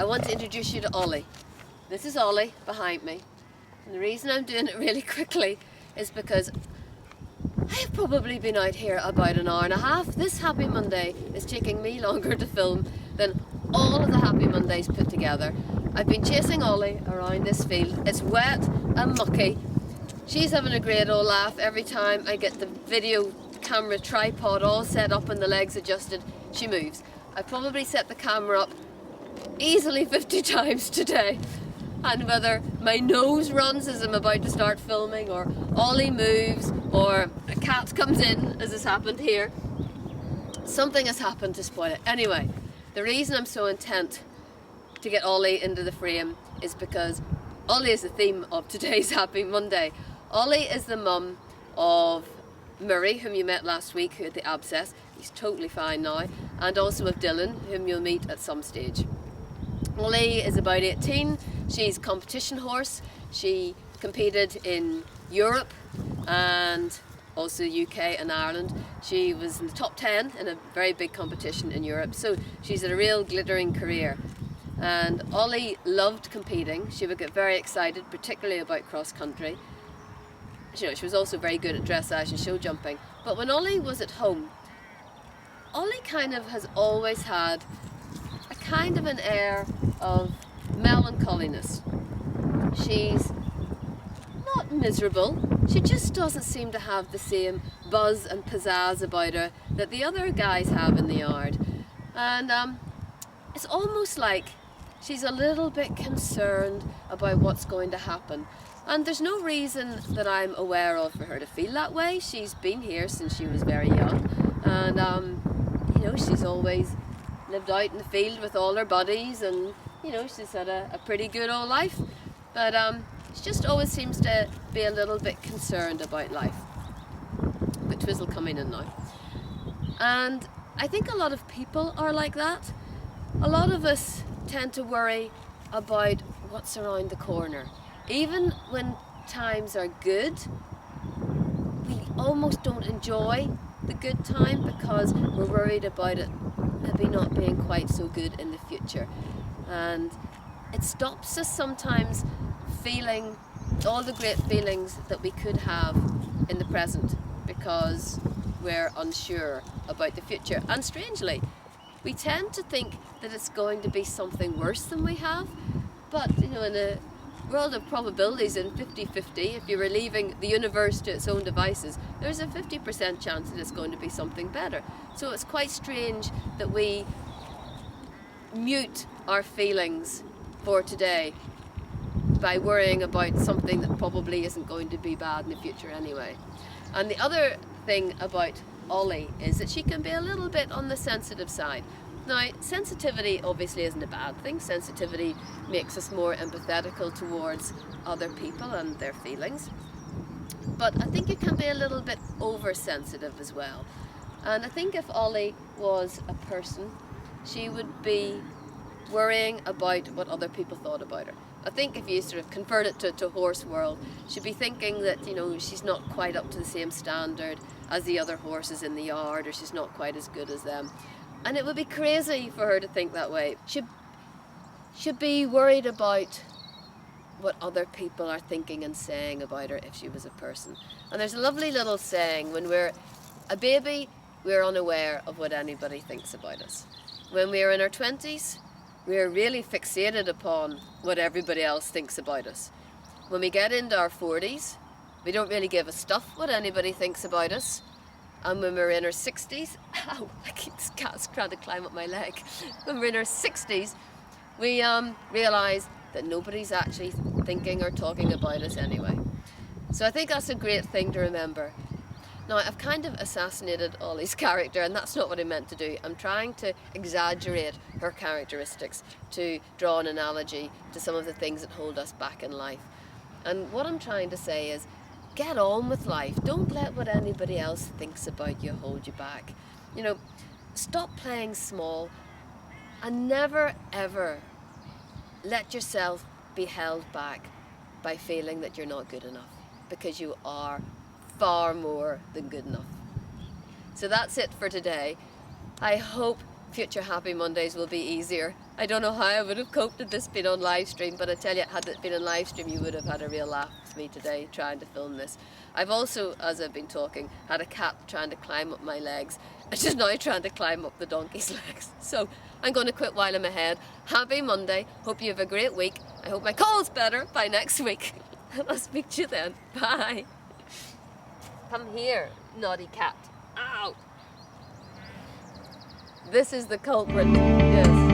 I want to introduce you to Ollie. This is Ollie behind me. And the reason I'm doing it really quickly is because I've probably been out here about an hour and a half. This Happy Monday is taking me longer to film than all of the Happy Mondays put together. I've been chasing Ollie around this field. It's wet and mucky. She's having a great old laugh every time I get the video camera tripod all set up and the legs adjusted. She moves. I've probably set the camera up easily 50 times today. And whether my nose runs as I'm about to start filming, or Ollie moves, or a cat comes in, as has happened here, something has happened to spoil it. Anyway, the reason I'm so intent to get Ollie into the frame is because Ollie is the theme of today's Happy Monday. Ollie is the mum of Murray, whom you met last week, who had the abscess. He's totally fine now. And also of Dylan, whom you'll meet at some stage. Ollie is about 18. She's a competition horse. She competed in Europe and also UK and Ireland. She was in the top 10 in a very big competition in Europe. So she's had a real glittering career. And Ollie loved competing. She would get very excited, particularly about cross country. She was also very good at dressage and show jumping. But when Ollie was at home, Ollie kind of has always had a kind of an air of melancholiness. She's not miserable, she just doesn't seem to have the same buzz and pizzazz about her that the other guys have in the yard. And it's almost like she's a little bit concerned about what's going to happen. And there's no reason that I'm aware of for her to feel that way. She's been here since she was very young. And she's always lived out in the field with all her buddies, and she's had a pretty good old life, but she just always seems to be a little bit concerned about life. But Twizzle coming in now. And I think a lot of people are like that. A lot of us tend to worry about what's around the corner. Even when times are good, we almost don't enjoy the good time because we're worried about it maybe not being quite so good in the future. And it stops us sometimes feeling all the great feelings that we could have in the present because we're unsure about the future. And strangely, we tend to think that it's going to be something worse than we have. But in a world of probabilities in 50-50, if you were leaving the universe to its own devices, there's a 50% chance that it's going to be something better. So it's quite strange that we mute our feelings for today by worrying about something that probably isn't going to be bad in the future anyway. And the other thing about Ollie is that she can be a little bit on the sensitive side. Now, sensitivity obviously isn't a bad thing. Sensitivity makes us more empathetical towards other people and their feelings. But I think you can be a little bit oversensitive as well. And I think if Ollie was a person, she would be worrying about what other people thought about her. I think if you sort of convert it to horse world, she'd be thinking that, she's not quite up to the same standard as the other horses in the yard, or she's not quite as good as them. And it would be crazy for her to think that way. She'd be worried about what other people are thinking and saying about her if she was a person. And there's a lovely little saying, when we're a baby, we're unaware of what anybody thinks about us. When we're in our 20s, we're really fixated upon what everybody else thinks about us. When we get into our 40s, we don't really give a stuff what anybody thinks about us. And when we're in our 60s, ow, this cat's trying to climb up my leg. When we're in our 60s, we realise that nobody's actually thinking or talking about us anyway. So I think that's a great thing to remember. Now, I've kind of assassinated Ollie's character, and that's not what I meant to do. I'm trying to exaggerate her characteristics to draw an analogy to some of the things that hold us back in life. And what I'm trying to say is, get on with life. Don't let what anybody else thinks about you hold you back. Stop playing small, and never ever let yourself be held back by feeling that you're not good enough, because you are far more than good enough. So that's it for today. I hope future Happy Mondays will be easier I don't know how I would have coped if this been on live stream, but I tell you, had it been on live stream, you would have had a real laugh with me today trying to film this. I've also, as I've been talking, had a cat trying to climb up my legs. It's just now trying to climb up the donkey's legs. So I'm going to quit while I'm ahead. Happy Monday. Hope you have a great week. I hope my cold's better by next week. I'll speak to you then. Bye. Come here, naughty cat. Ow. This is the culprit. Yes.